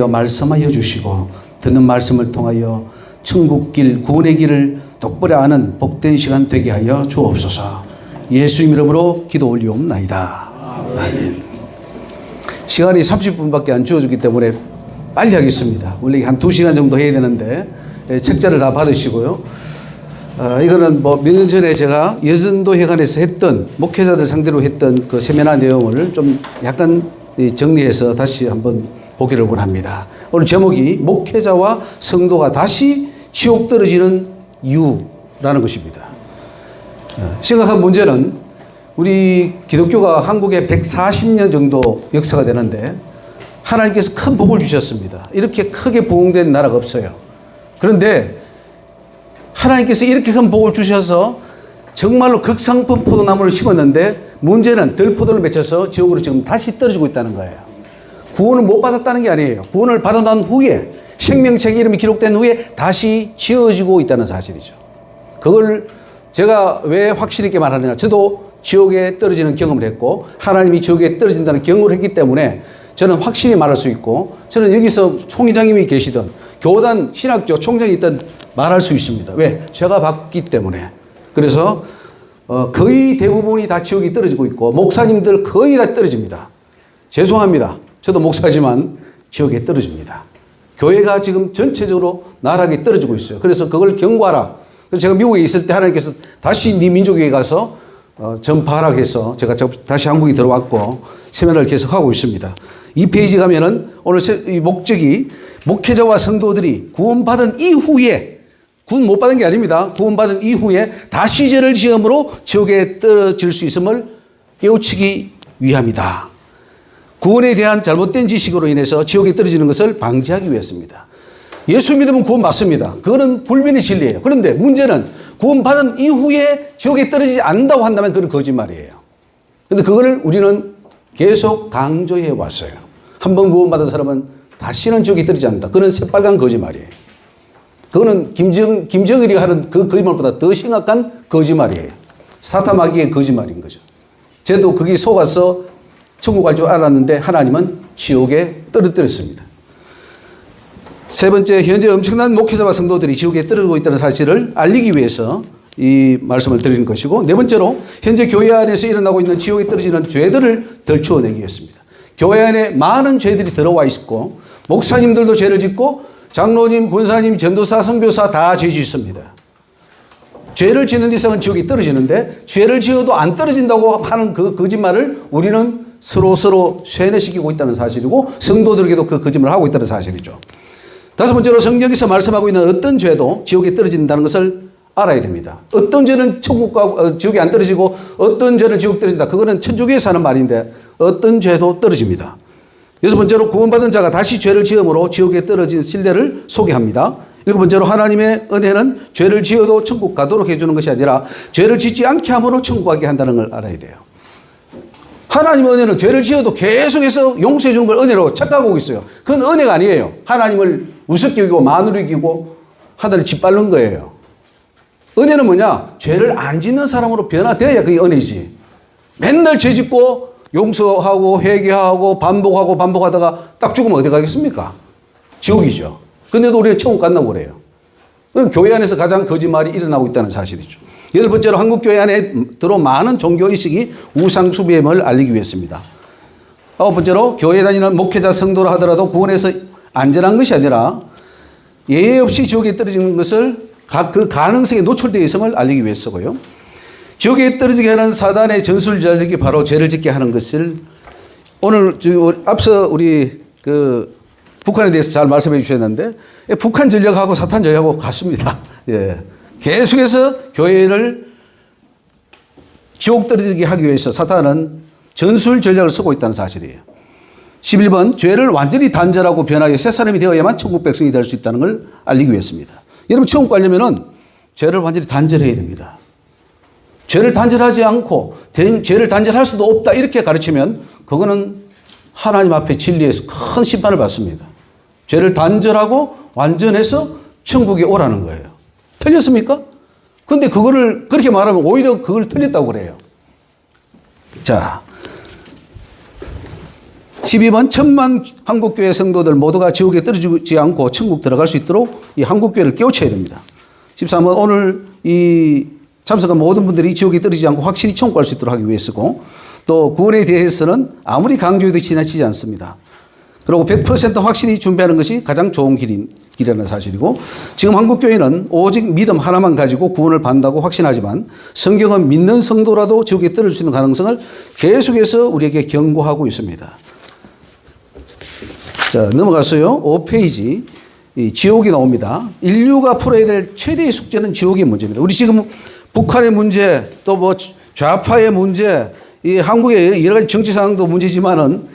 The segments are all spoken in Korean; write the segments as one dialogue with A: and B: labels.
A: 말씀하여 주시고 듣는 말씀을 통하여 천국길 구원의 길을 똑바로 아는 복된 시간 되게 하여 주옵소서. 예수님 이름으로 기도 올리옵나이다. 아멘. 시간이 30분밖에 안 주어졌기 때문에 빨리 하겠습니다. 원래 한 2시간 정도 해야 되는데 책자를 다 받으시고요. 이거는 몇 년 전에 제가 여전도회관에서 했던 목회자들 상대로 했던 그 세미나 내용을 좀 약간 정리해서 다시 한번 보기를 원합니다. 오늘 제목이 목회자와 성도가 다시 지옥 떨어지는 이유라는 것입니다. 심각한 문제는 우리 기독교가 한국에 140년 정도 역사가 되는데 하나님께서 큰 복을 주셨습니다. 이렇게 크게 부흥된 나라가 없어요. 그런데 하나님께서 이렇게 큰 복을 주셔서 정말로 극상품 포도나무를 심었는데 문제는 들포도를 맺혀서 지옥으로 지금 다시 떨어지고 있다는 거예요. 구원을 못 받았다는 게 아니에요. 구원을 받아 난 후에 생명책 이름이 기록된 후에 다시 지어지고 있다는 사실이죠. 그걸 제가 왜 확실히 있게 말하느냐. 저도 지옥에 떨어지는 경험을 했고 하나님이 지옥에 떨어진다는 경험을 했기 때문에 저는 확실히 말할 수 있고 저는 여기서 총회장님이 계시던 교단 신학교 총장이 있던 말할 수 있습니다. 왜? 제가 봤기 때문에. 그래서 거의 대부분이 다 지옥에 떨어지고 있고 목사님들 거의 다 떨어집니다. 죄송합니다. 저도 목사지만 지옥에 떨어집니다. 교회가 지금 전체적으로 나락에 떨어지고 있어요. 그래서 그걸 경고하라. 그래서 제가 미국에 있을 때 하나님께서 다시 네 민족에 가서 전파하라고 해서 제가 다시 한국에 들어왔고 세미나를 계속하고 있습니다. 이 페이지 가면은 오늘 이 목적이 목회자와 성도들이 구원받은 이후에 구원 못 받은 게 아닙니다. 구원받은 이후에 다시 죄를 지음으로 지옥에 떨어질 수 있음을 깨우치기 위함이다. 구원에 대한 잘못된 지식으로 인해서 지옥에 떨어지는 것을 방지하기 위해서입니다. 예수 믿으면 구원 받습니다. 그거는 불변의 진리예요. 그런데 문제는 구원받은 이후에 지옥에 떨어지지 않는다고 한다면 그건 거짓말이에요. 그런데 그거를 우리는 계속 강조해 왔어요. 한 번 구원받은 사람은 다시는 지옥에 떨어지지 않는다. 그건 새빨간 거짓말이에요. 그거는 김정일이 하는 그 거짓말보다 더 심각한 거짓말이에요. 사타마귀의 거짓말인 거죠. 저도 거기 속아서 천국 갈 줄 알았는데 하나님은 지옥에 떨어뜨렸습니다. 세 번째, 현재 엄청난 목회자와 성도들이 지옥에 떨어지고 있다는 사실을 알리기 위해서 이 말씀을 드리는 것이고, 네 번째로 현재 교회 안에서 일어나고 있는 지옥에 떨어지는 죄들을 덜추어내기 위해서입니다. 교회 안에 많은 죄들이 들어와 있고 목사님들도 죄를 짓고 장로님, 군사님, 전도사, 선교사 다 죄 짓습니다. 죄를 짓는 이상은 지옥에 떨어지는데 죄를 지어도 안 떨어진다고 하는 그 거짓말을 우리는 서로 쇠뇌시키고 있다는 사실이고 성도들에게도 그 거짓말을 하고 있다는 사실이죠. 다섯 번째로 성경에서 말씀하고 있는 어떤 죄도 지옥에 떨어진다는 것을 알아야 됩니다. 어떤 죄는 지옥에 안 떨어지고 어떤 죄는 지옥에 떨어진다. 그거는 천주교에서 하는 말인데 어떤 죄도 떨어집니다. 여섯 번째로 구원받은 자가 다시 죄를 지음으로 지옥에 떨어진 신뢰를 소개합니다. 일곱 번째로 하나님의 은혜는 죄를 지어도 천국 가도록 해주는 것이 아니라 죄를 짓지 않게 함으로 천국 가게 한다는 걸 알아야 돼요. 하나님의 은혜는 죄를 지어도 계속해서 용서해 주는 걸 은혜로 착각하고 있어요. 그건 은혜가 아니에요. 하나님을 우습게 여기고 만으로 여기고 하늘을 짓밟는 거예요. 은혜는 뭐냐? 죄를 안 짓는 사람으로 변화되어야 그게 은혜지. 맨날 죄 짓고 용서하고 회개하고 반복하다가 딱 죽으면 어디 가겠습니까? 지옥이죠. 근데도 우리는 천국 간다고 그래요. 그럼 교회 안에서 가장 거짓말이 일어나고 있다는 사실이죠. 여덟 번째로 한국 교회 안에 들어온 많은 종교의식이 우상숭배임을 알리기 위해서입니다. 아홉 번째로 교회 다니는 목회자 성도라 하더라도 구원에서 안전한 것이 아니라 예외 없이 지옥에 떨어지는 것을 그 가능성에 노출되어 있음을 알리기 위해서고요. 지옥에 떨어지게 하는 사단의 전술 전략이 바로 죄를 짓게 하는 것을 오늘 앞서 우리 북한에 대해서 잘 말씀해 주셨는데 북한 전략하고 사탄 전략하고 같습니다. 예. 계속해서 교회를 지옥 떨어지게 하기 위해서 사탄은 전술 전략을 쓰고 있다는 사실이에요. 11번, 죄를 완전히 단절하고 변하여 새 사람이 되어야만 천국 백성이 될 수 있다는 걸 알리기 위해서입니다. 여러분 천국 가려면은 죄를 완전히 단절해야 됩니다. 죄를 단절하지 않고 죄를 단절할 수도 없다 이렇게 가르치면 그거는 하나님 앞에 진리에서 큰 심판을 받습니다. 죄를 단절하고 완전해서 천국에 오라는 거예요. 틀렸습니까? 근데 그거를 그렇게 말하면 오히려 그걸 틀렸다고 그래요. 자, 12번 천만 한국교회 성도들 모두가 지옥에 떨어지지 않고 천국 들어갈 수 있도록 이 한국교회를 깨우쳐야 됩니다. 13번 오늘 이 참석한 모든 분들이 지옥에 떨어지지 않고 확실히 천국 갈 수 있도록 하기 위해서고, 또 구원에 대해서는 아무리 강조해도 지나치지 않습니다. 그리고 100% 확실히 준비하는 것이 가장 좋은 길이라는 사실이고, 지금 한국교회는 오직 믿음 하나만 가지고 구원을 받는다고 확신하지만 성경은 믿는 성도라도 지옥에 떨어질 수 있는 가능성을 계속해서 우리에게 경고하고 있습니다. 자, 넘어가서요. 5페이지. 이 지옥이 나옵니다. 인류가 풀어야 될 최대의 숙제는 지옥의 문제입니다. 우리 지금 북한의 문제, 또 뭐 좌파의 문제, 이 한국의 여러 가지 정치 상황도 문제지만은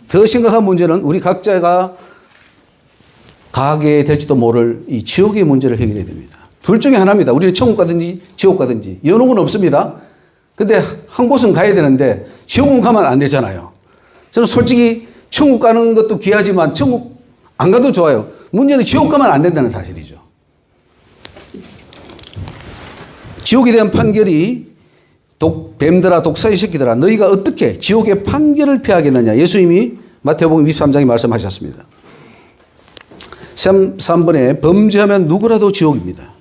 A: 더 심각한 문제는 우리 각자가 가게 될지도 모를 이 지옥의 문제를 해결해야 됩니다. 둘 중에 하나입니다. 우리는 천국 가든지 지옥 가든지 연옥은 없습니다. 근데 한 곳은 가야 되는데 지옥은 가면 안 되잖아요. 저는 솔직히 천국 가는 것도 귀하지만 천국 안 가도 좋아요. 문제는 지옥 가면 안 된다는 사실이죠. 지옥에 대한 판결이 뱀들아 독사의 새끼들아 너희가 어떻게 지옥의 판결을 피하겠느냐. 예수님이 마태복음 23장에 말씀하셨습니다. 3번에 범죄하면 누구라도 지옥입니다.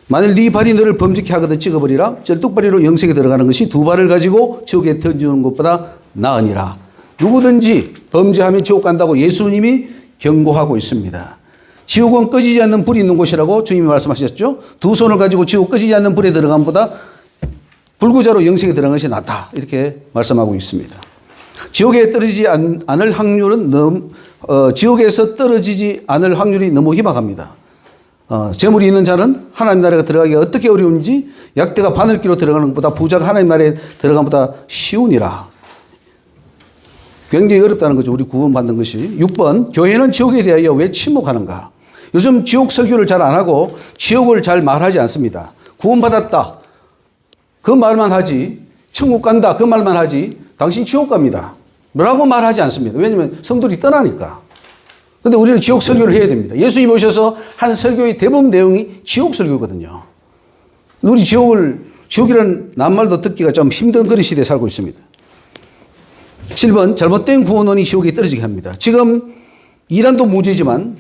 A: 만일 네 발이 너를 범죄케 하거든 찍어버리라. 쩔뚝발이로 영생에 들어가는 것이 두 발을 가지고 지옥에 던지는 것보다 나으니라. 누구든지 범죄하면 지옥 간다고 예수님이 경고하고 있습니다. 지옥은 꺼지지 않는 불이 있는 곳이라고 주님이 말씀하셨죠. 두 손을 가지고 지옥 꺼지지 않는 불에 들어간 것보다 불구자로 영생에 들어간 것이 낫다. 이렇게 말씀하고 있습니다. 지옥에 떨어지지 않을 확률은 지옥에서 떨어지지 않을 확률이 너무 희박합니다. 재물이 있는 자는 하나님 나라에 들어가기가 어떻게 어려운지 약대가 바늘기로 들어가는 것보다 부자가 하나님 나라에 들어가는 것보다 쉬우니라. 굉장히 어렵다는 거죠. 우리 구원받는 것이. 6번 교회는 지옥에 대하여 왜 침묵하는가. 요즘 지옥 설교를 잘 안 하고 지옥을 잘 말하지 않습니다. 구원받았다. 그 말만 하지. 천국 간다. 그 말만 하지. 당신 지옥 갑니다. 뭐라고 말하지 않습니다. 왜냐하면 성도들이 떠나니까. 그런데 우리는 지옥 설교를 해야 됩니다. 예수님이 오셔서 한 설교의 대부분 내용이 지옥 설교거든요. 우리 지옥이라는 낱말도 듣기가 좀 힘든 그런 시대에 살고 있습니다. 7번 잘못된 구원론이 지옥에 떨어지게 합니다. 지금 이단도 문제지만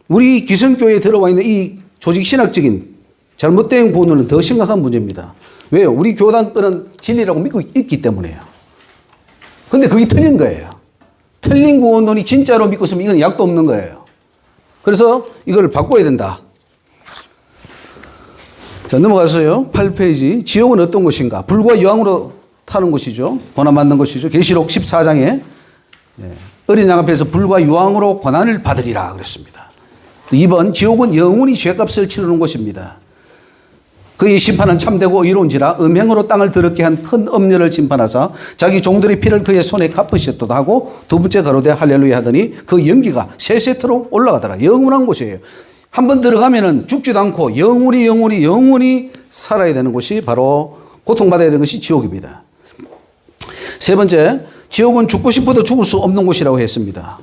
A: 우리 기성교회에 들어와 있는 이 조직신학적인 잘못된 구원론은 더 심각한 문제입니다. 왜요? 우리 교단 거는 진리라고 믿고 있기 때문에요. 그런데 그게 틀린 거예요. 틀린 구원론이 진짜로 믿고 있으면 이건 약도 없는 거예요. 그래서 이걸 바꿔야 된다. 자, 넘어가서요. 8페이지. 지옥은 어떤 곳인가? 불과 유황으로 타는 곳이죠. 고난 받는 곳이죠. 계시록 14장에 어린 양 앞에서 불과 유황으로 고난을 받으리라 그랬습니다. 2번 지옥은 영원히 죄값을 치르는 곳입니다. 그의 심판은 참되고 의로운지라 음행으로 땅을 더럽게 한 큰 음녀를 심판하사 자기 종들의 피를 그의 손에 갚으셨도다 하고 두 번째 가로되 할렐루야 하더니 그 연기가 세세토록 올라가더라. 영원한 곳이에요. 한번 들어가면은 죽지도 않고 영원히 살아야 되는 곳이 바로 고통받아야 되는 것이 지옥입니다. 세 번째, 지옥은 죽고 싶어도 죽을 수 없는 곳이라고 했습니다.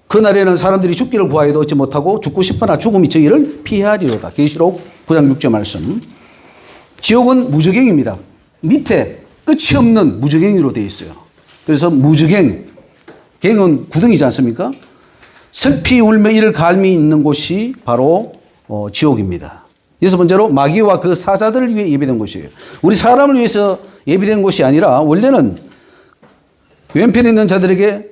A: 그날에는 사람들이 죽기를 구하여도 얻지 못하고 죽고 싶으나 죽음이 저희를 피하리로다. 계시록 9장 6절 말씀. 지옥은 무저갱입니다. 밑에 끝이 없는 무저갱이로 되어 있어요. 그래서 무저갱, 갱은 구덩이지 않습니까? 슬피 울며 이를 갈미 있는 곳이 바로 지옥입니다. 여섯 번째로 마귀와 그 사자들을 위해 예비된 곳이에요. 우리 사람을 위해서 예비된 곳이 아니라 원래는 왼편에 있는 자들에게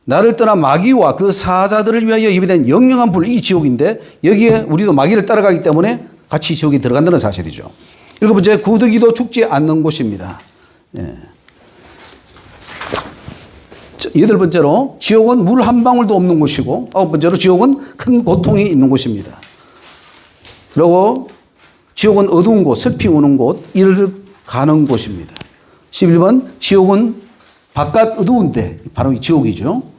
A: 나를 떠나 마귀와 그 사자들을 위하여 예비된 영영한 불, 이 지옥인데 여기에 우리도 마귀를 따라가기 때문에 같이 지옥에 들어간다는 사실이죠. 일곱 번째, 구더기도 죽지 않는 곳입니다. 여덟 번째로 지옥은 물 한 방울도 없는 곳이고, 아홉 번째로 지옥은 큰 고통이 있는 곳입니다. 그리고 지옥은 어두운 곳, 슬피 우는 곳, 이를 가는 곳입니다. 11번 지옥은 바깥 어두운데 바로 이 지옥이죠.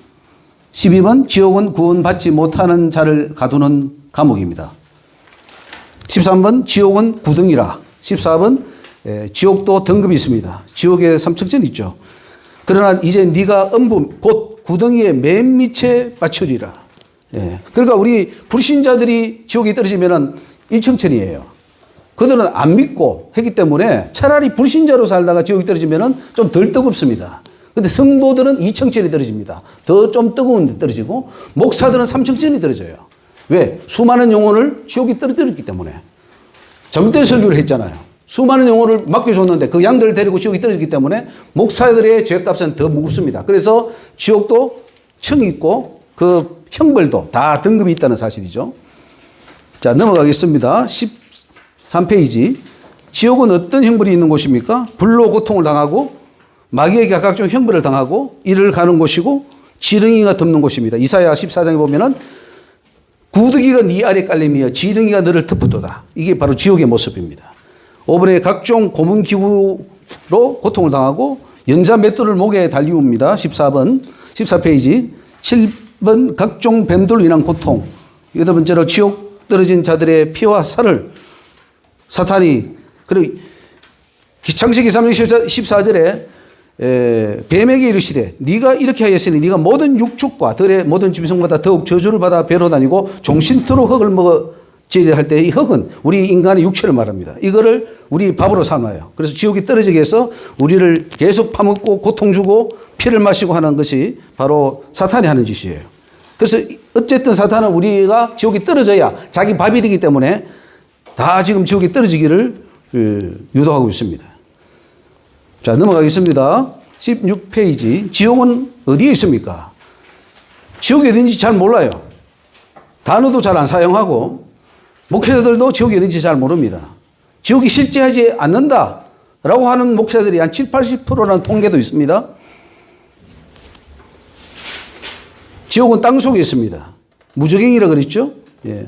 A: 12번 지옥은 구원받지 못하는 자를 가두는 감옥입니다. 13번 지옥은 구덩이라. 14번 지옥도 등급이 있습니다. 지옥에 3층짜리 있죠. 그러나 이제 네가 음부 곧 구덩이의 맨 밑에 빠치리라. 그러니까 우리 불신자들이 지옥에 떨어지면은 1층천이에요. 그들은 안 믿고 했기 때문에 차라리 불신자로 살다가 지옥에 떨어지면은 좀 덜 뜨겁습니다. 근데 성도들은 2층짜리 떨어집니다. 더 좀 뜨거운 데 떨어지고, 목사들은 3층짜리 떨어져요. 왜? 수많은 영혼을 지옥에 떨어뜨렸기 때문에. 잘못된 설교를 했잖아요. 수많은 영혼을 맡겨줬는데 그 양들을 데리고 지옥에 떨어졌기 때문에 목사들의 죄값은 더 무겁습니다. 그래서 지옥도 층이 있고 그 형벌도 다 등급이 있다는 사실이죠. 자, 넘어가겠습니다. 13페이지. 지옥은 어떤 형벌이 있는 곳입니까? 불로 고통을 당하고 마귀에게 각종 형벌을 당하고 이를 가는 곳이고 지렁이가 덮는 곳입니다. 이사야 14장에 보면은 구더기가 네 아래 깔림이여 지렁이가 너를 덮어도다. 이게 바로 지옥의 모습입니다. 5번에 각종 고문기구로 고통을 당하고 연자 맷돌을 목에 달리웁니다. 14번 14페이지. 7번 각종 뱀돌로 인한 고통. 8번째로 지옥 떨어진 자들의 피와 살을 사탄이, 그리고 창세기 3장 14절에 뱀에게 이르시되 네가 이렇게 하였으니 네가 모든 육축과 들의 모든 짐승보다 더욱 저주를 받아 배로 다니고 종신토록 흙을 먹어지려 할 때 이 흙은 우리 인간의 육체를 말합니다. 이거를 우리 밥으로 삼아요. 그래서 지옥에 떨어지게 해서 우리를 계속 파먹고 고통 주고 피를 마시고 하는 것이 바로 사탄이 하는 짓이에요. 그래서 어쨌든 사탄은 우리가 지옥에 떨어져야 자기 밥이 되기 때문에 다 지금 지옥에 떨어지기를 유도하고 있습니다. 자, 넘어가겠습니다. 16페이지. 지옥은 어디에 있습니까? 지옥이 어딘지 잘 몰라요. 단어도 잘 안 사용하고 목회자들도 지옥이 어딘지 잘 모릅니다. 지옥이 실제하지 않는다라고 하는 목회자들이 한 70, 80%라는 통계도 있습니다. 지옥은 땅 속에 있습니다. 무저갱이라 그랬죠? 예.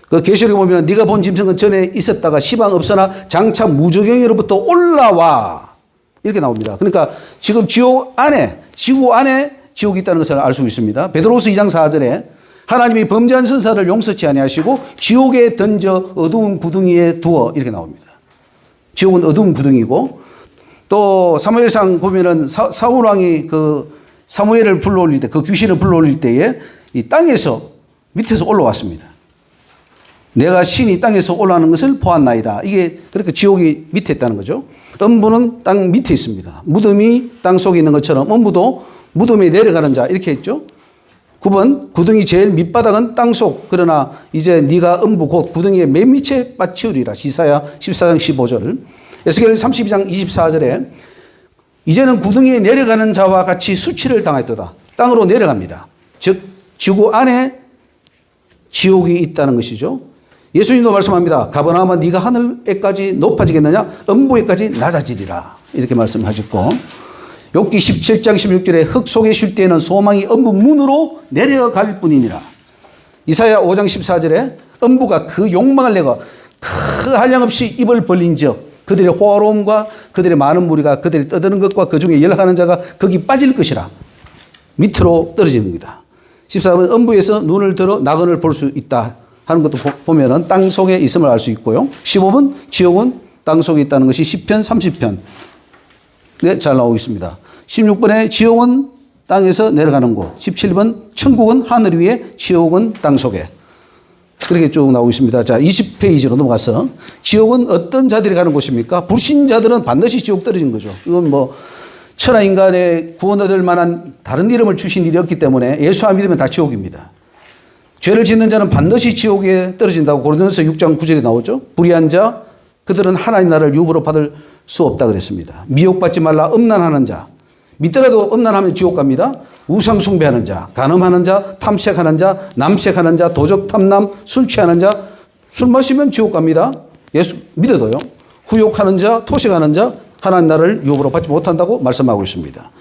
A: 그 계시록에 보면 네가 본 짐승은 전에 있었다가 시방 없으나 장차 무저갱이로부터 올라와. 이렇게 나옵니다. 그러니까 지금 지옥 안에, 지구 안에 지옥이 있다는 것을 알 수 있습니다. 베드로서 2장 4절에 하나님이 범죄한 선사를 용서치 아니하시고 지옥에 던져 어두운 구덩이에 두어 이렇게 나옵니다. 지옥은 어두운 구덩이고, 또 사무엘상 보면은 사울 왕이 그 사무엘을 불러올릴 때, 그 귀신을 불러올릴 때에 이 땅에서 밑에서 올라왔습니다. 내가 신이 땅에서 올라오는 것을 보았나이다. 이게 그렇게 지옥이 밑에 있다는 거죠. 음부는 땅 밑에 있습니다. 무덤이 땅 속에 있는 것처럼 음부도 무덤에 내려가는 자 이렇게 했죠. 9번 구덩이 제일 밑바닥은 땅속, 그러나 이제 네가 음부 곧 구덩이의 맨 밑에 빠치우리라. 이사야 14장 15절. 에스겔 32장 24절에 이제는 구덩이에 내려가는 자와 같이 수치를 당했도다. 땅으로 내려갑니다. 즉 지구 안에 지옥이 있다는 것이죠. 예수님도 말씀합니다. 가버나움아 네가 하늘에까지 높아지겠느냐? 음부에까지 낮아지리라. 이렇게 말씀하셨고, 욥기 17장 16절에 흙 속에 쉴 때에는 소망이 음부 문으로 내려갈 뿐이니라. 이사야 5장 14절에 음부가 그 욕망을 내고 그 한량없이 입을 벌린 즉 그들의 호화로움과 그들의 많은 무리가 그들이 떠드는 것과 그 중에 연락하는 자가 거기 빠질 것이라. 밑으로 떨어집니다. 14번 음부에서 눈을 들어 낙원을 볼 수 있다 하는 것도 보면은 땅 속에 있음을 알 수 있고요. 15번 지옥은 땅 속에 있다는 것이 시편 30편. 네, 잘 나오고 있습니다. 16번에 지옥은 땅에서 내려가는 곳. 17번 천국은 하늘 위에, 지옥은 땅 속에. 그렇게 쭉 나오고 있습니다. 자, 20페이지로 넘어가서 지옥은 어떤 자들이 가는 곳입니까? 불신자들은 반드시 지옥 떨어진 거죠. 이건 뭐 천하 인간의 구원 얻을 만한 다른 이름을 주신 일이 없기 때문에 예수 안 믿으면 다 지옥입니다. 죄를 짓는 자는 반드시 지옥에 떨어진다고 고린도전서 6장 9절에 나오죠. 불의한 자, 그들은 하나님 나라를 유업으로 받을 수 없다 그랬습니다. 미혹받지 말라. 음란하는 자, 믿더라도 음란하면 지옥 갑니다. 우상 숭배하는 자, 간음하는 자, 탐색하는 자, 남색하는 자, 도적 탐남, 술 취하는 자, 술 마시면 지옥 갑니다. 예수 믿어도요. 후욕하는 자, 토식하는 자, 하나님 나라를 유업으로 받지 못한다고 말씀하고 있습니다.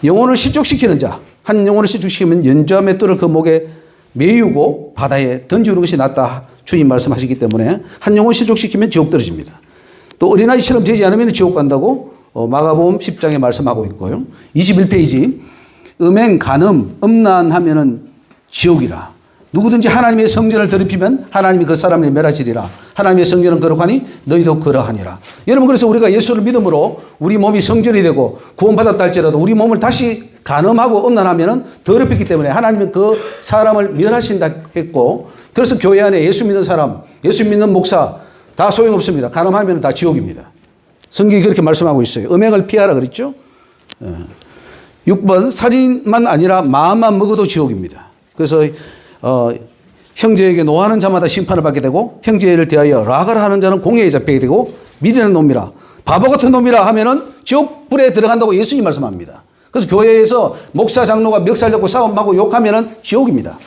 A: 영혼을 실족시키는 자, 한 영혼을 실족시키면 연좌 맷돌을 그 목에 메우고 바다에 던지는 것이 낫다. 주님 말씀하시기 때문에 한 영혼 실족시키면 지옥 떨어집니다. 또 어린아이처럼 되지 않으면 지옥 간다고 마가복음 10장에 말씀하고 있고요. 21페이지 음행, 간음, 음란하면은 지옥이라. 누구든지 하나님의 성전을 더럽히면 하나님이 그 사람을 멸하시리라. 하나님의 성전은 거룩하니 너희도 그러하니라. 여러분, 그래서 우리가 예수를 믿음으로 우리 몸이 성전이 되고 구원받았다 할지라도 우리 몸을 다시 간음하고 음란하면은 더럽히기 때문에 하나님은 그 사람을 멸하신다 했고, 그래서 교회 안에 예수 믿는 사람, 예수 믿는 목사 다 소용없습니다. 간음하면 다 지옥입니다. 성경이 그렇게 말씀하고 있어요. 음행을 피하라 그랬죠. 6번 살인만 아니라 마음만 먹어도 지옥입니다. 그래서 형제에게 노하는 자마다 심판을 받게 되고 형제를 대하여 락을 하는 자는 공회에 잡히게 되고 미련한 놈이라 바보 같은 놈이라 하면은 지옥불에 들어간다고 예수님이 말씀합니다. 그래서 교회에서 목사 장로가 멱살 잡고 싸움하고 욕하면은 지옥입니다.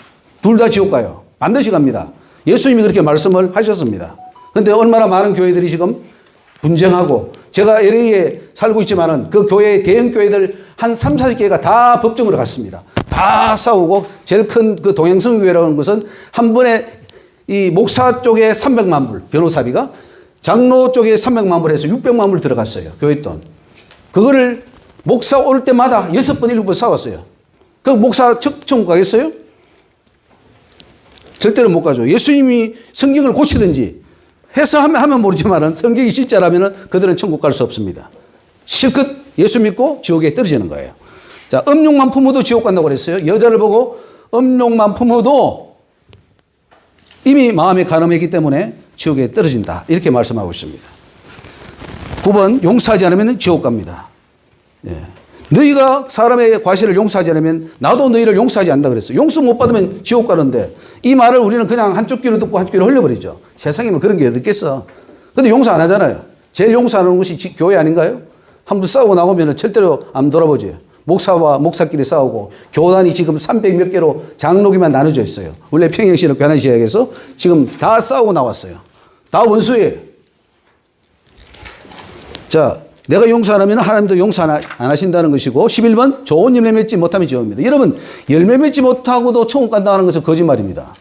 A: 둘 다 지옥 가요. 반드시 갑니다. 예수님이 그렇게 말씀을 하셨습니다. 그런데 얼마나 많은 교회들이 지금 분쟁하고 제가 LA에 살고 있지만은 그 교회 대형 교회들 한 3, 40개가 다 법정으로 갔습니다. 다 싸우고 제일 큰 그 동행성교회라는 것은 한 번에 이 목사 쪽에 300만 불 변호사비가 장로 쪽에 300만 불 해서 600만 불 들어갔어요. 교회 돈. 그거를 목사 올 때마다 6번, 7번 싸웠어요. 그 목사 천국 가겠어요? 절대로 못 가죠. 예수님이 성경을 고치든지 해서 하면 모르지만은 성경이 진짜라면은 그들은 천국 갈 수 없습니다. 실컷 예수 믿고 지옥에 떨어지는 거예요. 자, 음욕만 품어도 지옥 간다고 그랬어요. 여자를 보고 음욕만 품어도 이미 마음에 간음했기 때문에 지옥에 떨어진다. 이렇게 말씀하고 있습니다. 9번 용서하지 않으면 지옥 갑니다. 예. 너희가 사람의 과실을 용서하지 않으면 나도 너희를 용서하지 않는다 그랬어요. 용서 못 받으면 지옥 가는데 이 말을 우리는 그냥 한쪽 귀로 듣고 한쪽 귀로 흘려버리죠. 세상에는 그런 게 어디 있겠어. 근데 용서 안 하잖아요. 제일 용서하는 곳이 교회 아닌가요? 한번 싸우고 나오면 절대로 안 돌아보지. 목사와 목사끼리 싸우고 교단이 지금 300몇 개로 장로기만 나눠져 있어요. 원래 평양시는 교단시장에서 지금 다 싸우고 나왔어요. 다 원수예요. 자, 내가 용서 안 하면 하나님도 용서 안 하신다는 것이고 11번 좋은 열매 맺지 못하면 지옥입니다. 여러분 열매 맺지 못하고도 천국 간다는 것은 거짓말입니다.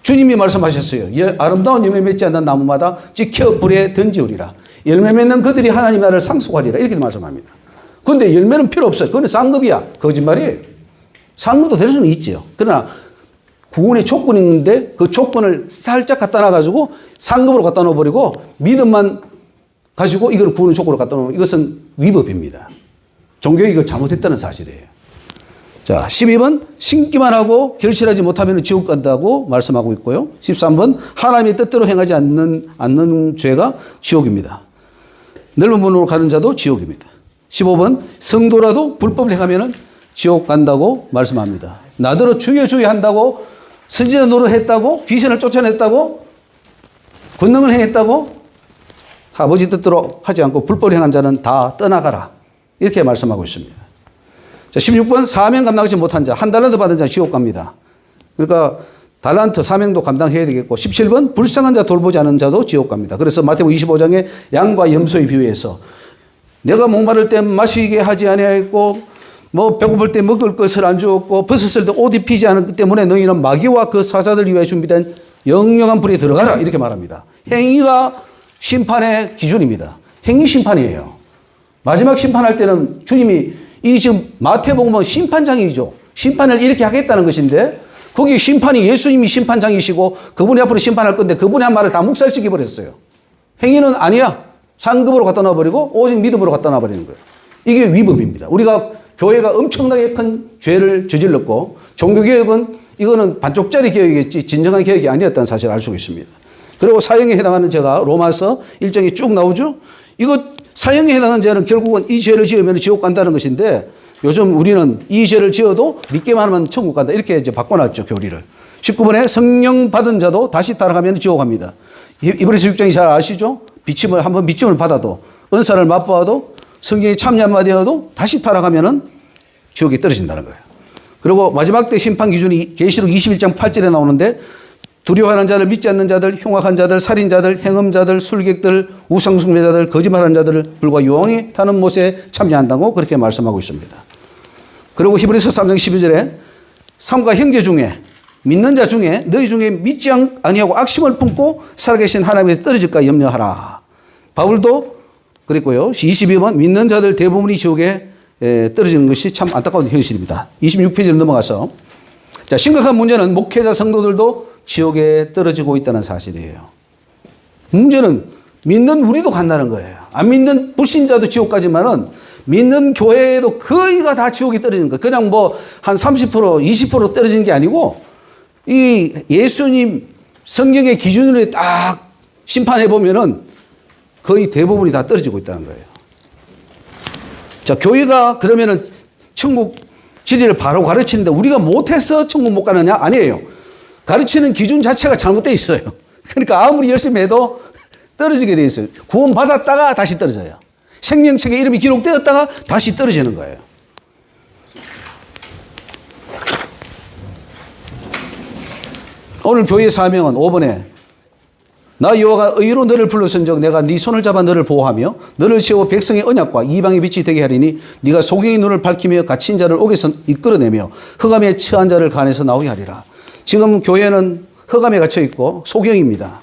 A: 주님이 말씀하셨어요. 아름다운 열매 맺지 않는 나무마다 지켜 불에 던지우리라. 열매 맺는 그들이 하나님 나라를 상속하리라. 이렇게 말씀합니다. 그런데 열매는 필요 없어요. 그건 상급이야. 거짓말이에요. 상급도 될 수는 있죠. 그러나 구원의 조건이 있는데 그 조건을 살짝 갖다 놔가지고 상급으로 갖다 놓아버리고 믿음만 가지고 이걸 구원의 조건으로 갖다 놓으면 이것은 위법입니다. 종교가 이걸 잘못했다는 사실이에요. 자, 12번 신기만 하고 결실하지 못하면 지옥 간다고 말씀하고 있고요. 13번 하나님의 뜻대로 행하지 않는 죄가 지옥입니다. 넓은 문으로 가는 자도 지옥입니다. 15번 성도라도 불법을 행하면 지옥 간다고 말씀합니다. 나더러 주여 주여 한다고 선지자 노릇했다고 귀신을 쫓아냈다고 권능을 행했다고 아버지 뜻대로 하지 않고 불법을 행한 자는 다 떠나가라. 이렇게 말씀하고 있습니다. 자, 16번 사명 감당하지 못한 자, 한 달란트 받은 자 지옥 갑니다. 그러니까 달란트 사명도 감당해야 되겠고 17번 불쌍한 자 돌보지 않은 자도 지옥 갑니다. 그래서 마태복음 25장에 양과 염소의 비유에서 내가 목마를 때 마시게 하지 아니하였고 뭐 배고플 때 먹을 것을 안 주었고 벗었을 때 옷 입히지 않았기 때문에 너희는 마귀와 그 사자들 위하여 준비된 영영한 불에 들어가라. 이렇게 말합니다. 행위가 심판의 기준입니다. 행위 심판이에요. 마지막 심판할 때는 주님이 이 지금 마태복음은 심판장이죠. 심판을 이렇게 하겠다는 것인데 거기 심판이 예수님이 심판장이시고 그분이 앞으로 심판할 건데 그분이 한 말을 다 묵살시켜 버렸어요. 행위는 아니야. 상급으로 갖다 놔버리고 오직 믿음으로 갖다 놔버리는 거예요. 이게 위법입니다. 우리가 교회가 엄청나게 큰 죄를 저질렀고 종교개혁은 이거는 반쪽짜리 개혁이겠지 진정한 개혁이 아니었다는 사실을 알 수 있습니다. 그리고 사형에 해당하는 죄가 로마서 1장에 쭉 나오죠. 이거 사형에 해당하는 죄는 결국은 이 죄를 지으면 지옥 간다는 것인데 요즘 우리는 이 죄를 지어도 믿기만 하면 천국 간다. 이렇게 이제 바꿔놨죠, 교리를. 19번에 성령 받은 자도 다시 타락하면 지옥 갑니다. 이브리서 6장이 잘 아시죠? 한번 비침을 받아도 은사를 맛보아도 성경에 참여 한마디 해도 다시 타락하면은 지옥에 떨어진다는 거예요. 그리고 마지막 때 심판 기준이 계시록 21장 8절에 나오는데 두려워하는 자들, 믿지 않는 자들, 흉악한 자들, 살인자들, 행음자들, 술객들, 우상숭배자들, 거짓말하는 자들을 불과 유황이 타는 못에 참여한다고 그렇게 말씀하고 있습니다. 그리고 히브리서 3장 12절에 삼가 형제 중에 믿는 자 중에 너희 중에 믿지 아니하고 악심을 품고 살아계신 하나님에서 떨어질까 염려하라. 바울도 그랬고요. 22번 믿는 자들 대부분이 지옥에 떨어지는 것이 참 안타까운 현실입니다. 26페이지로 넘어가서 자, 심각한 문제는 목회자 성도들도 지옥에 떨어지고 있다는 사실이에요. 문제는 믿는 우리도 간다는 거예요. 안 믿는 불신자도 지옥 가지만은 믿는 교회에도 거의가 다 지옥에 떨어지는 거예요. 그냥 뭐 한 30%, 20% 떨어지는 게 아니고 이 예수님 성경의 기준으로 딱 심판해 보면은 거의 대부분이 다 떨어지고 있다는 거예요. 자, 교회가 그러면은 천국 진리를 바로 가르치는데 우리가 못해서 천국 못 가느냐? 아니에요. 가르치는 기준 자체가 잘못되어 있어요. 그러니까 아무리 열심히 해도 떨어지게 되어 있어요. 구원받았다가 다시 떨어져요. 생명책에 이름이 기록되었다가 다시 떨어지는 거예요. 오늘 교회의 사명은 5번에 나 여호와가 의로 너를 불러선적 내가 네 손을 잡아 너를 보호하며 너를 세워 백성의 언약과 이방의 빛이 되게 하리니 네가 소경의 눈을 밝히며 갇힌 자를 옥에서 이끌어내며 흑암에 처한 자를 간에서 나오게 하리라. 지금 교회는 흑암에 갇혀 있고 소경입니다.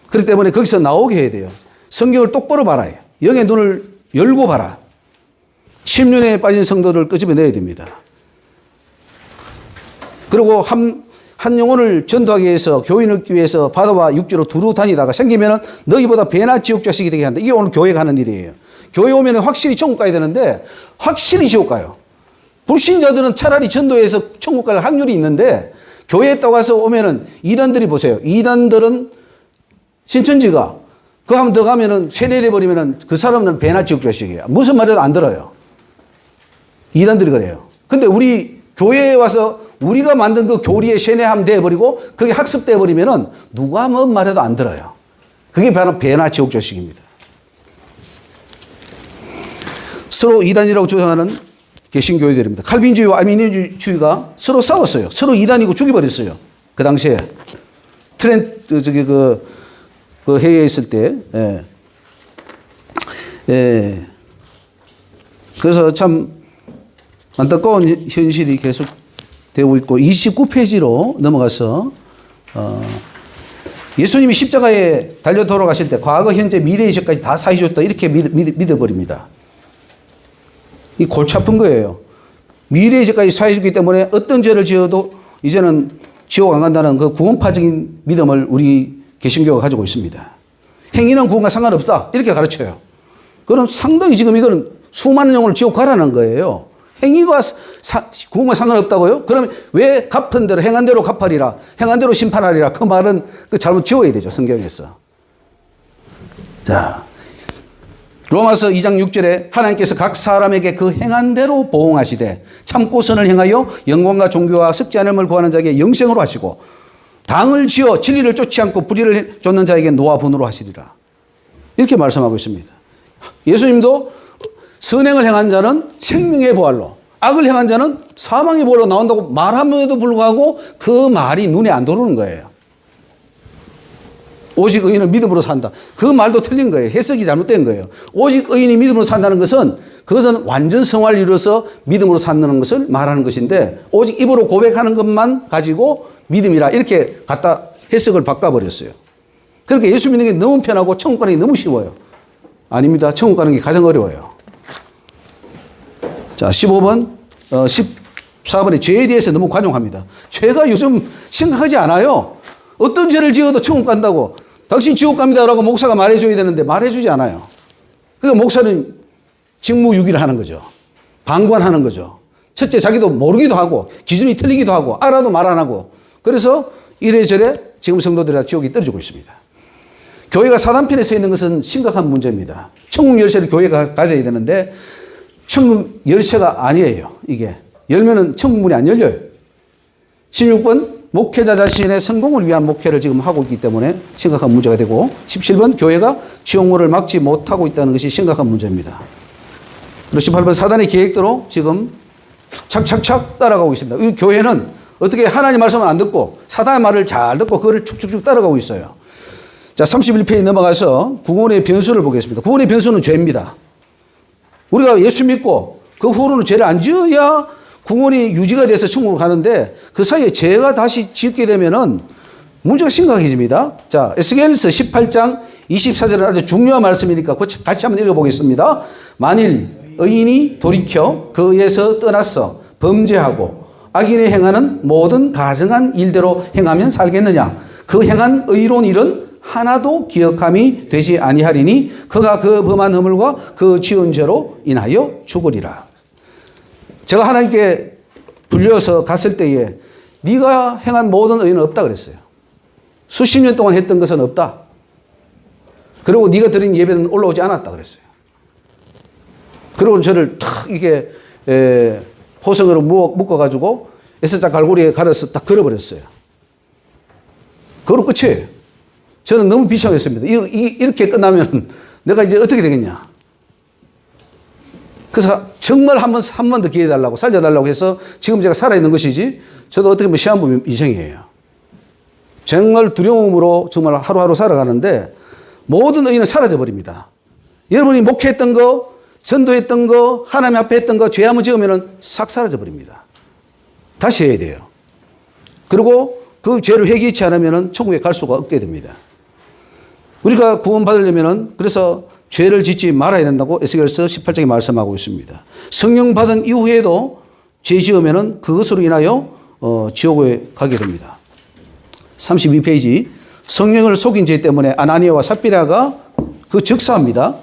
A: 그렇기 때문에 거기서 나오게 해야 돼요. 성경을 똑바로 봐라. 영의 눈을 열고 봐라. 침륜에 빠진 성도를 끄집어내야 됩니다. 그리고 한 영혼을 전도하기 위해서 교인 얻기 위해서 바다와 육지로 두루 다니다가 생기면은 너희보다 배나 지옥 자식이 되게 한다. 이게 오늘 교회가 하는 일이에요. 교회 오면은 확실히 천국 가야 되는데 확실히 지옥 가요. 불신자들은 차라리 전도해서 천국 갈 확률이 있는데 교회에 또 가서 오면은 이단들이 보세요. 이단들은 신천지가 그거 한번 더 가면은 세뇌돼 버리면은 그 사람은 배나 지옥 자식이에요. 무슨 말해도 안 들어요. 이단들이 그래요. 근데 우리 교회에 와서 우리가 만든 그 교리에 세뇌함 돼버리고 그게 학습돼 버리면은 누가 뭐 말해도 안 들어요. 그게 바로 배나 지옥 자식입니다. 서로 이단이라고 주장하는 개신교회들입니다. 칼빈주의와 알미니주의가 서로 싸웠어요. 서로 이단이고 죽여버렸어요. 그 당시에 그 해외에 있을 때. 예. 예. 그래서 참 안타까운 현실이 계속 되고 있고 29페이지로 넘어가서 예수님이 십자가에 달려 돌아가실 때 과거, 현재, 미래의 시까지 다 사해줬다 이렇게 믿어버립니다. 이 골치 아픈 거예요. 미래의 시까지 사해주기 때문에 어떤 죄를 지어도 이제는 지옥 안 간다는 그 구원파적인 믿음을 우리 개신교가 가지고 있습니다. 행위는 구원과 상관없다 이렇게 가르쳐요. 그럼 상당히 지금 이거는 수많은 영혼을 지옥 가라는 거예요. 행위가 구원과 상관없다고요? 그러면 왜 갚은 대로 행한 대로 갚으리라 행한 대로 심판하리라 그 말은 그 잘못 지워야 되죠. 성경에서. 자, 로마서 2장 6절에 하나님께서 각 사람에게 그 행한 대로 보응하시되 참고 선을 행하여 영광과 존귀와 썩지 않음을 구하는 자에게 영생으로 하시고 당을 지어 진리를 쫓지 않고 불의를 쫓는 자에게 노와 분으로 하시리라. 이렇게 말씀하고 있습니다. 예수님도 선행을 행한 자는 생명의 부활로 악을 행한 자는 사망의 부활로 나온다고 말함에도 불구하고 그 말이 눈에 안 들어오는 거예요. 오직 의인은 믿음으로 산다. 그 말도 틀린 거예요. 해석이 잘못된 거예요. 오직 의인이 믿음으로 산다는 것은 그것은 완전 성화를 이루어서 믿음으로 산다는 것을 말하는 것인데 오직 입으로 고백하는 것만 가지고 믿음이라 이렇게 갖다 해석을 바꿔버렸어요. 그러니까 예수 믿는 게 너무 편하고 천국 가는 게 너무 쉬워요. 아닙니다. 천국 가는 게 가장 어려워요. 자, 15번, 14번에 죄에 대해서 너무 관용합니다. 죄가 요즘 심각하지 않아요. 어떤 죄를 지어도 천국 간다고 당신 지옥 갑니다라고 목사가 말해줘야 되는데 말해주지 않아요. 그러니까 목사는 직무유기를 하는 거죠. 방관하는 거죠. 첫째 자기도 모르기도 하고 기준이 틀리기도 하고 알아도 말 안 하고 그래서 이래저래 지금 성도들이 지옥에 떨어지고 있습니다. 교회가 사단편에 서 있는 것은 심각한 문제입니다. 천국 열쇠를 교회가 가져야 되는데 천국 열쇠가 아니에요. 이게 열면은 천국 문이 안 열려요. 16번 목회자 자신의 성공을 위한 목회를 지금 하고 있기 때문에 심각한 문제가 되고 17번 교회가 지옥문을 막지 못하고 있다는 것이 심각한 문제입니다. 그리고 18번 사단의 계획대로 지금 착착착 따라가고 있습니다. 이 교회는 어떻게 하나님 말씀을 안 듣고 사단의 말을 잘 듣고 그거를 축축축 따라가고 있어요. 자, 31페이지 넘어가서 구원의 변수를 보겠습니다. 구원의 변수는 죄입니다. 우리가 예수 믿고 그 후로는 죄를 안 지어야 구원이 유지가 돼서 천국으로 가는데 그 사이에 죄가 다시 짓게 되면은 문제가 심각해집니다. 자, 에스겔서 18장 24절은 아주 중요한 말씀이니까 같이 한번 읽어보겠습니다. 만일 의인이 돌이켜 그에서 떠나서 범죄하고 악인이 행하는 모든 가증한 일대로 행하면 살겠느냐. 그 행한 의로운 일은 하나도 기억함이 되지 아니하리니 그가 그 범한 허물과 그 지은 죄로 인하여 죽으리라. 제가 하나님께 불려서 갔을 때에 네가 행한 모든 의는 없다 그랬어요. 수십 년 동안 했던 것은 없다. 그리고 네가 드린 예배는 올라오지 않았다 그랬어요. 그리고 저를 탁 이게 호성으로 묶어가지고 S자 갈고리에 갈아서 딱 걸어버렸어요. 그걸로 끝이에요. 저는 너무 비참했습니다. 이렇게 끝나면 내가 이제 어떻게 되겠냐. 그래서 정말 한 번 더 기회 달라고 살려달라고 해서 지금 제가 살아있는 것이지 저도 어떻게 보면 시한부 이생이에요. 정말 두려움으로 정말 하루하루 살아가는데 모든 의의는 사라져버립니다. 여러분이 목회했던 거, 전도했던 거, 하나님 앞에 했던 거, 죄 한번 지으면 싹 사라져버립니다. 다시 해야 돼요. 그리고 그 죄를 회개치 않으면 천국에 갈 수가 없게 됩니다. 우리가 구원받으려면 그래서 죄를 짓지 말아야 된다고 에스겔서 18장에 말씀하고 있습니다. 성령 받은 이후에도 죄 지으면 그것으로 인하여 지옥에 가게 됩니다. 32페이지 성령을 속인 죄 때문에 아나니아와 삽비라가 그 즉사합니다.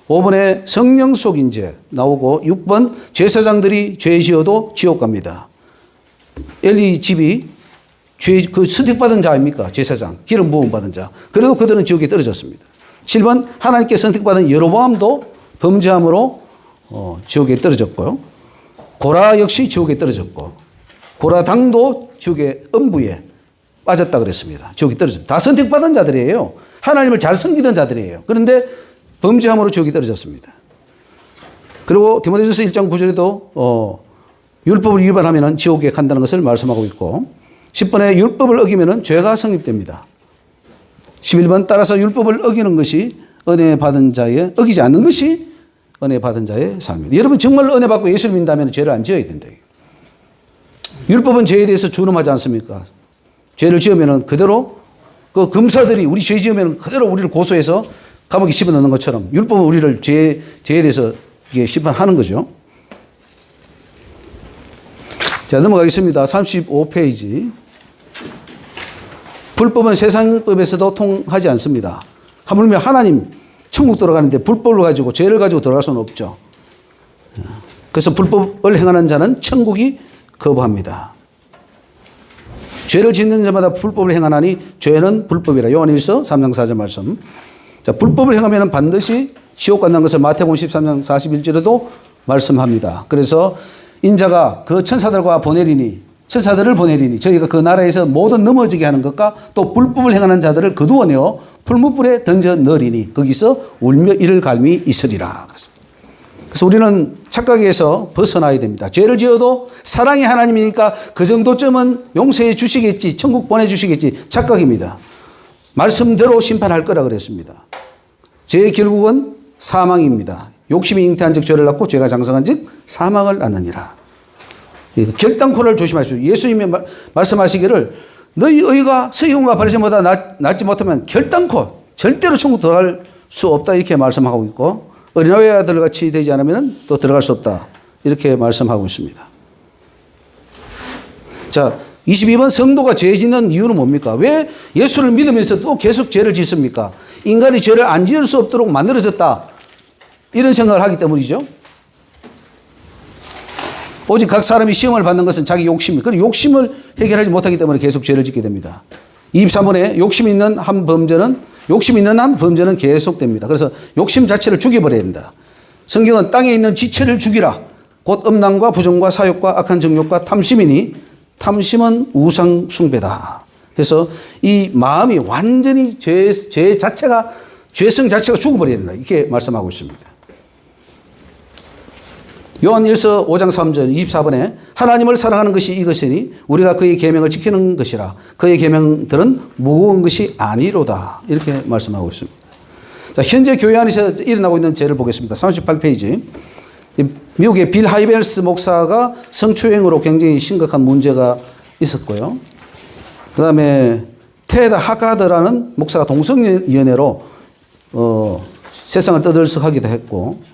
A: 5번에 성령 속인 죄 나오고 6번 제사장들이 죄 지어도 지옥 갑니다. 엘리 집이 그 선택받은 자입니까? 제사장, 기름 부음 받은 자. 그래도 그들은 지옥에 떨어졌습니다. 7번 하나님께 선택받은 여로보암도 범죄함으로 지옥에 떨어졌고요. 고라 역시 지옥에 떨어졌고 고라 당도 지옥의 음부에 빠졌다 그랬습니다. 지옥에 떨어졌습니다. 다 선택받은 자들이에요. 하나님을 잘 섬기던 자들이에요. 그런데 범죄함으로 지옥에 떨어졌습니다. 그리고 디모데전서 1장 9절에도 율법을 위반하면 지옥에 간다는 것을 말씀하고 있고 10번에 율법을 어기면 죄가 성립됩니다. 11번 따라서 율법을 어기는 것이 은혜 받은 자의 어기지 않는 것이 은혜 받은 자의 삶입니다. 여러분 정말 은혜 받고 예수를 믿는다면 죄를 안 지어야 된다. 율법은 죄에 대해서 준엄하지 않습니까? 죄를 지으면 그대로 그 검사들이 우리 죄 지으면 그대로 우리를 고소해서 감옥에 집어넣는 것처럼 율법은 우리를 죄에 대해서 이게 심판하는 거죠. 자, 넘어가겠습니다. 35페이지. 불법은 세상법에서도 통하지 않습니다. 하물며 하나님 천국 들어가는데 불법을 가지고 죄를 가지고 들어갈 수는 없죠. 그래서 불법을 행하는 자는 천국이 거부합니다. 죄를 짓는 자마다 불법을 행하나니 죄는 불법이라. 요한일서 3장 4절 말씀. 자, 불법을 행하면 반드시 지옥 간다는 것을 마태복음 13장 41절에도 말씀합니다. 그래서 인자가 그 천사들과 천사들을 보내리니 저희가 그 나라에서 모든 넘어지게 하는 것과 또 불법을 행하는 자들을 거두어내어 풀무불에 던져 넣으리니 거기서 울며 이를 갈미 있으리라. 그래서 우리는 착각에서 벗어나야 됩니다. 죄를 지어도 사랑의 하나님이니까 그 정도쯤은 용서해 주시겠지, 천국 보내주시겠지 착각입니다. 말씀대로 심판할 거라 그랬습니다. 죄의 결국은 사망입니다. 욕심이 잉태한 즉 죄를 낳고 죄가 장성한 즉 사망을 낳느니라. 결단코를 조심하십시오. 예수님이 말씀하시기를 너희 의가 서기관과 바리새인보다 낫지 못하면 결단코 절대로 천국 들어갈 수 없다 이렇게 말씀하고 있고 어린아이 아들같이 되지 않으면 또 들어갈 수 없다 이렇게 말씀하고 있습니다. 자, 22번 성도가 죄 짓는 이유는 뭡니까? 왜 예수를 믿으면서 또 계속 죄를 짓습니까? 인간이 죄를 안 지을 수 없도록 만들어졌다 이런 생각을 하기 때문이죠. 오직 각 사람이 시험을 받는 것은 자기 욕심입니다. 그 욕심을 해결하지 못하기 때문에 계속 죄를 짓게 됩니다. 23번에 욕심 있는 한 범죄는 계속됩니다. 그래서 욕심 자체를 죽여버려야 된다. 성경은 땅에 있는 지체를 죽이라. 곧 음란과 부정과 사욕과 악한 정욕과 탐심이니 탐심은 우상 숭배다. 그래서 이 마음이 완전히 죄성 자체가 죽어버려야 된다. 이렇게 말씀하고 있습니다. 요한일서 5장 3절 24번에 하나님을 사랑하는 것이 이것이니 우리가 그의 계명을 지키는 것이라. 그의 계명들은 무거운 것이 아니로다. 이렇게 말씀하고 있습니다. 자, 현재 교회 안에서 일어나고 있는 죄를 보겠습니다. 38페이지. 미국의 빌 하이벨스 목사가 성추행으로 굉장히 심각한 문제가 있었고요. 그 다음에 테드 하가드라는 목사가 동성연애로 세상을 떠들썩하기도 했고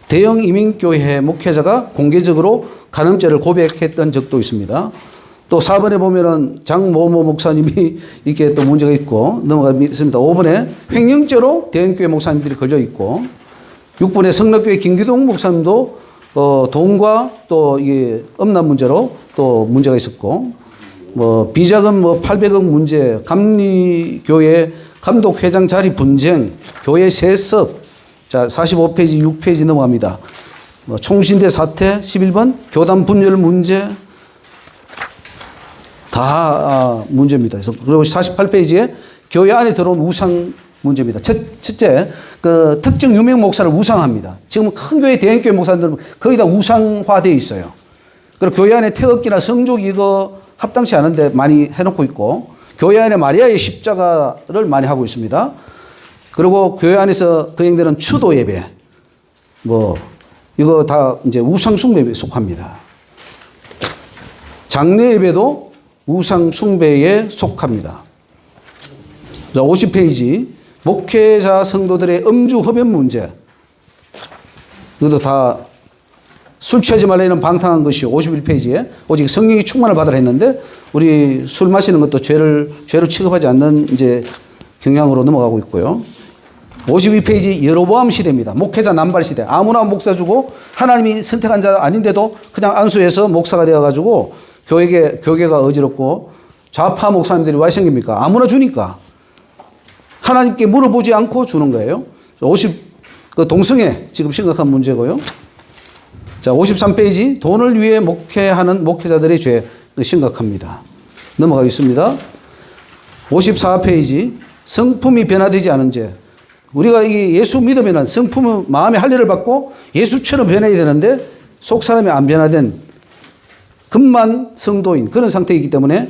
A: 대형 이민교회 목회자가 공개적으로 간음죄를 고백했던 적도 있습니다. 또 4번에 보면은 장모모 목사님이 이렇게 또 문제가 있고 넘어가겠습니다. 5번에 횡령죄로 대형교회 목사님들이 걸려 있고 6번에 성락교회 김기동 목사님도 돈과 또 이게 음란 문제로 또 문제가 있었고 비자금 800억 문제, 감리교회 감독회장 자리 분쟁, 교회 세습. 자, 45페이지, 6페이지 넘어갑니다. 총신대 사태 11번 교단 분열 문제 다 문제입니다. 그리고 48페이지에 교회 안에 들어온 우상 문제입니다. 첫째, 그 특정 유명 목사를 우상합니다. 지금 큰 교회, 대형교회 목사들은 거의 다 우상화되어 있어요. 그리고 교회 안에 태극기나 성족 이거 합당치 않은데 많이 해놓고 있고, 교회 안에 마리아의 십자가를 많이 하고 있습니다. 그리고 교회 안에서 거행되는 추도 예배, 이거 다 이제 우상 숭배에 속합니다. 장례 예배도 우상 숭배에 속합니다. 자, 50페이지. 목회자 성도들의 음주 흡연 문제. 이것도 다 술 취하지 말라는 방탕한 것이 51페이지에 오직 성령이 충만을 받으라 했는데 우리 술 마시는 것도 죄로 취급하지 않는 이제 경향으로 넘어가고 있고요. 52페이지 여로보암 시대입니다. 목회자 남발 시대. 아무나 목사 주고 하나님이 선택한 자 아닌데도 그냥 안수해서 목사가 되어가지고 교계가 어지럽고 좌파 목사님들이 왜 생깁니까? 아무나 주니까. 하나님께 물어보지 않고 주는 거예요. 그 동성애 지금 심각한 문제고요. 자, 53페이지 돈을 위해 목회하는 목회자들의 죄 심각합니다. 넘어가겠습니다. 54페이지 성품이 변화되지 않은 죄. 우리가 이 예수 믿으면 성품은 마음의 할례를 받고 예수처럼 변해야 되는데 속 사람이 안 변화된 금만 성도인 그런 상태이기 때문에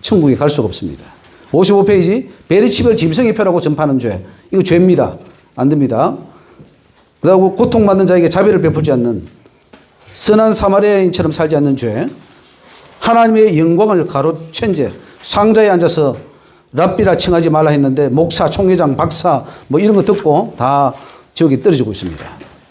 A: 천국에 갈 수가 없습니다. 55페이지 베리치별 짐승의 표라고 전파하는 죄. 이거 죄입니다. 안 됩니다. 그리고 고통받는 자에게 자비를 베풀지 않는 선한 사마리아인처럼 살지 않는 죄. 하나님의 영광을 가로챈 죄. 상자에 앉아서 랍비라 칭하지 말라 했는데 목사, 총회장, 박사 이런 거 듣고 다 지옥에 떨어지고 있습니다.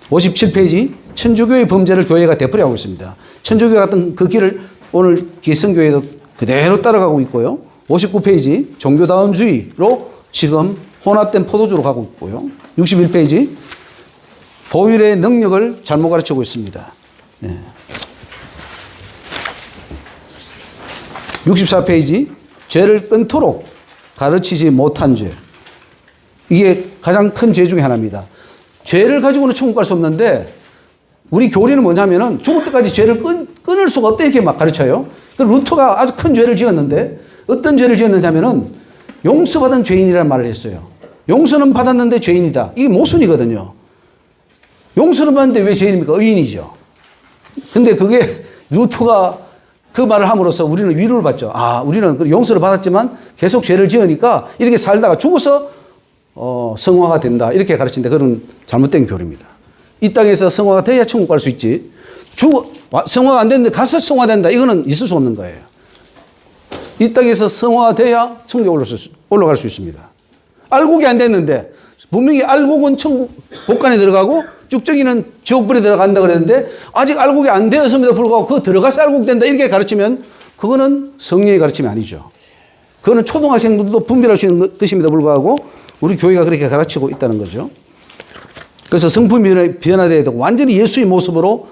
A: 57페이지 천주교의 범죄를 교회가 되풀이하고 있습니다. 천주교 같은 그 길을 오늘 기성교회도 그대로 따라가고 있고요. 59페이지 종교다운주의로 지금 혼합된 포도주로 가고 있고요. 61페이지 보혈의 능력을 잘못 가르치고 있습니다. 64페이지 죄를 끊도록 가르치지 못한 죄. 이게 가장 큰 죄 중에 하나입니다. 죄를 가지고는 천국 갈 수 없는데 우리 교리는 뭐냐면은 죽을 때까지 죄를 끊을 수가 없다 이렇게 막 가르쳐요. 루터가 아주 큰 죄를 지었는데 어떤 죄를 지었느냐면은 용서받은 죄인이라는 말을 했어요. 용서는 받았는데 죄인이다. 이게 모순이거든요. 용서는 받았는데 왜 죄인입니까? 의인이죠. 근데 그게 루터가 그 말을 함으로써 우리는 위로를 받죠. 우리는 용서를 받았지만 계속 죄를 지으니까 이렇게 살다가 죽어서 성화가 된다. 이렇게 가르치는데 그건 잘못된 교리입니다. 이 땅에서 성화가 돼야 천국 갈 수 있지. 성화가 안 됐는데 가서 성화된다. 이거는 있을 수 없는 거예요. 이 땅에서 성화가 돼야 천국에 올라갈 수 있습니다. 알곡이 안 됐는데 분명히 알곡은 천국 복간에 들어가고 쭉정이는 지옥불에 들어간다 그랬는데 아직 알곡이 안 되었음에도 불구하고 그거 들어가서 알곡 된다 이렇게 가르치면 그거는 성령의 가르침이 아니죠. 그거는 초등학생들도 분별할 수 있는 것임에도 불구하고 우리 교회가 그렇게 가르치고 있다는 거죠. 그래서 성품이 변화되어야 되고 완전히 예수의 모습으로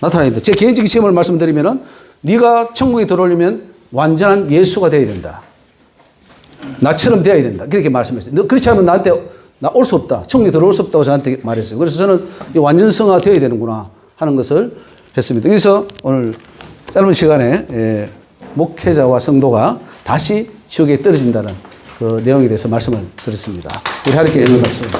A: 나타나야 된다. 제 개인적인 시험을 말씀드리면은 네가 천국에 들어오려면 완전한 예수가 되어야 된다. 나처럼 되어야 된다. 그렇게 말씀했어요. 너 그렇지 않으면 나한테 나 올 수 없다. 천국에 들어올 수 없다고 저한테 말했어요. 그래서 저는 완전 성화 되어야 되는구나 하는 것을 했습니다. 그래서 오늘 짧은 시간에 목회자와 성도가 다시 지옥에 떨어진다는 그 내용에 대해서 말씀을 드렸습니다. 우리 하나님께 영광을 받습니다.